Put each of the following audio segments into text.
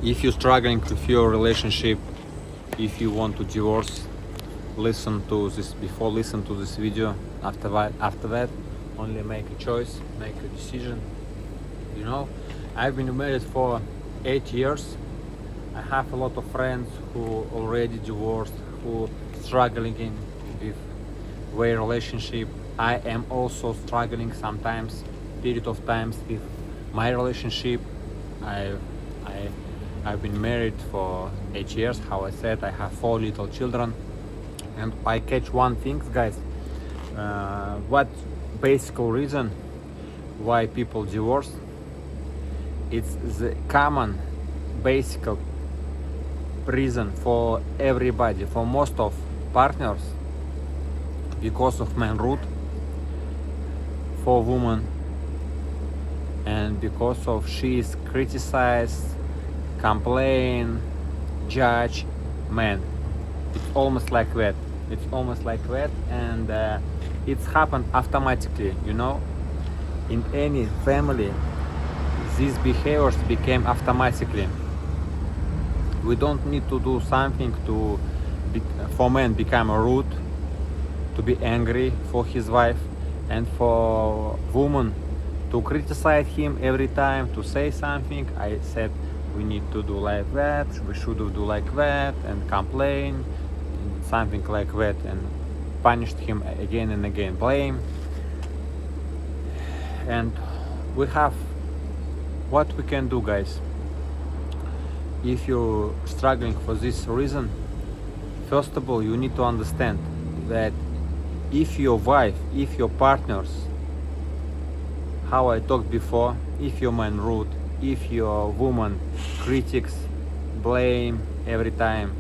If you're struggling with your relationship, if you want to divorce, listen to this video. After that, only make a choice, make a decision. You know, I've been married for 8 years. I have a lot of friends who already divorced, who struggling with their relationship. I am also struggling sometimes, period of times with my relationship. I've I I've been married for 8 years. How I said, I have 4 little children, and I catch one thing, guys. What basic reason why people divorce? It's the common basic reason for everybody, for most of partners, because of man rude, for woman, and because of she is criticized, complain, judge man. It's almost like that. And it's happened automatically. In any family, these behaviors became automatically. We don't need to do something for man become rude, to be angry for his wife, and for woman to criticize him every time, to say something. I said we need to do like that, we should do like that, and complain, something like that, and punished him again and again, blame. And we have what we can do, guys. If you're struggling for this reason, first of all, you need to understand that if your wife, if your partners, how I talked before, if your man rude, if your woman critics, blame every time,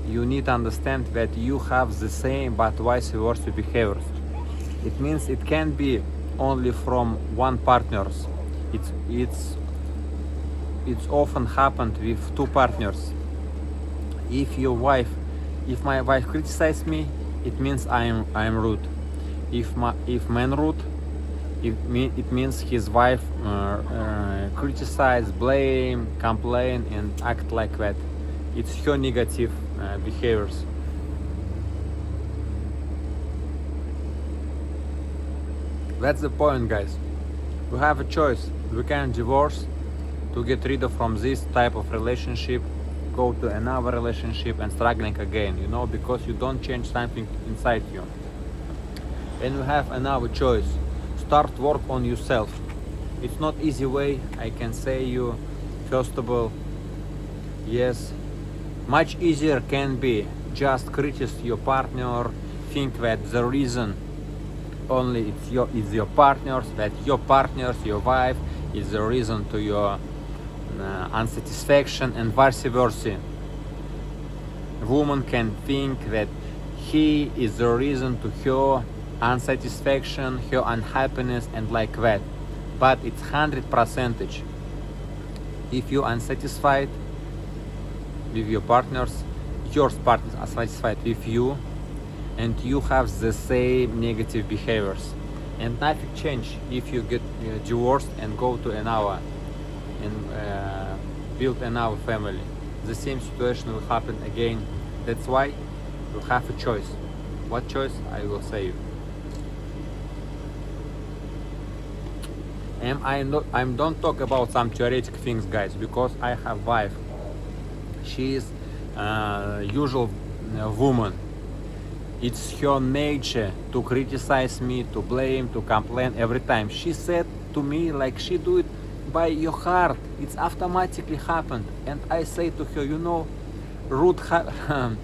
you need to understand that you have the same but vice versa behaviors. It means it can be only from one partners. It's often happened with two partners. If my wife criticizes me, it means I'm rude. If man rude, it means his wife criticize, blame, complain, and act like that. It's her negative behaviors. That's the point, guys. We have a choice. We can divorce to get rid of from this type of relationship, go to another relationship and struggling again, because you don't change something inside you. And we have another choice. Start work on yourself. It's not easy way, I can say you. First of all, yes, much easier can be just criticize your partner, think that the reason only it's your partners, that your partners, your wife is the reason to your unsatisfaction, and vice versa. A woman can think that he is the reason to her unsatisfaction, her unhappiness, and like that. But it's 100%. If you're unsatisfied with your partners are satisfied with you, and you have the same negative behaviors, and nothing change if you get divorced and go to another and build another family. The same situation will happen again. That's why you have a choice. What choice? I will say you. And I don't talk about some theoretic things, guys, because I have wife. She is usual woman. It's her nature to criticize me, to blame, to complain every time. She said to me like she do it by your heart. It's automatically happened. And I say to her, rude. I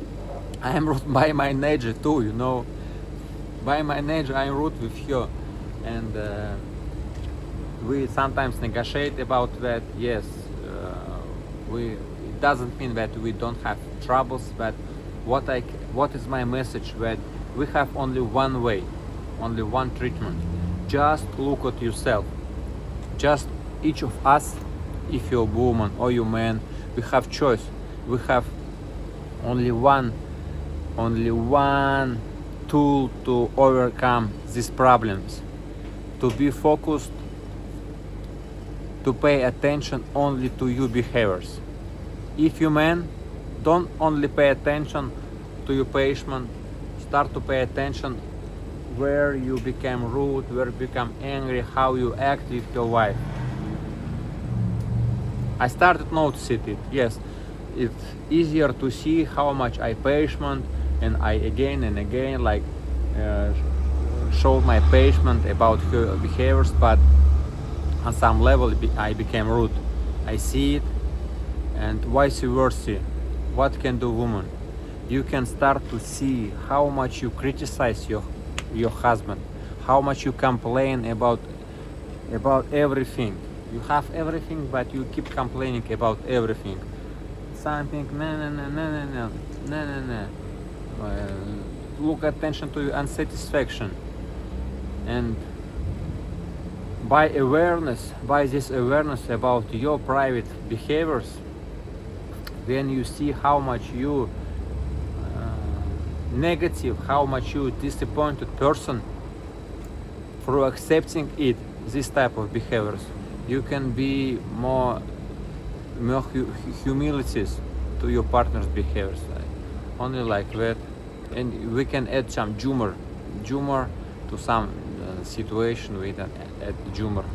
am rude by my nature too. By my nature, I'm rude with her, and we sometimes negotiate about that. Yes, it doesn't mean that we don't have troubles, but what is my message? That we have only one way, only one treatment. Just look at yourself. Just each of us, if you're a woman or you man, we have choice. We have only one tool to overcome these problems. To be focused, to pay attention only to your behaviors. if you man, don't only pay attention to your patient, start to pay attention where you become rude, where you become angry, how you act with your wife. I started noticing it. Yes, it's easier to see how much I patient, and I again and again uh, showed my patient about her behaviors, but on some level I became rude. I see it, and vice versa. What can do woman? You can start to see how much you criticize your husband, how much you complain about everything. You have everything, but you keep complaining about everything. Something no. Look attention to your unsatisfaction, and by this awareness about your private behaviors, when you see how much you negative, how much you disappointed person through accepting this type of behaviors, you can be more humilities to your partner's behaviors, only like that. And we can add some humor to some situation with add humor.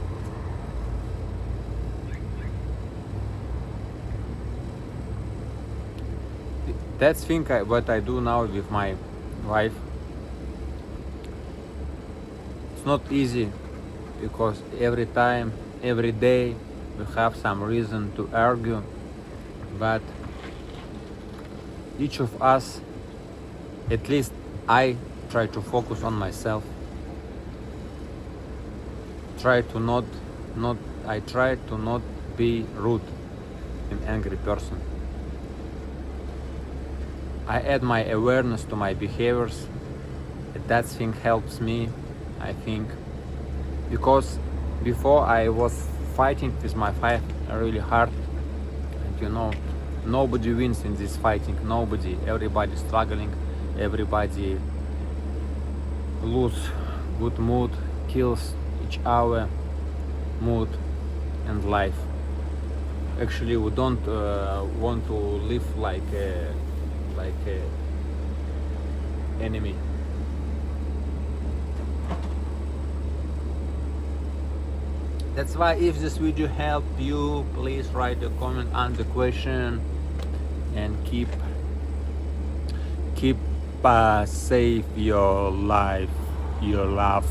That's thing what I do now with my wife. It's not easy because every time, every day, we have some reason to argue, but each of us, at least I try to focus on myself. I try to not be rude and angry person. I add my awareness to my behaviors. That thing helps me, I think, because before I was fighting with my wife really hard, and nobody wins in this fighting. Nobody, everybody struggling, everybody lose good mood, kills each other mood and life. Actually, we don't want to live like a enemy. That's why if this video helped you, please write a comment on the question, and keep save your life, your love.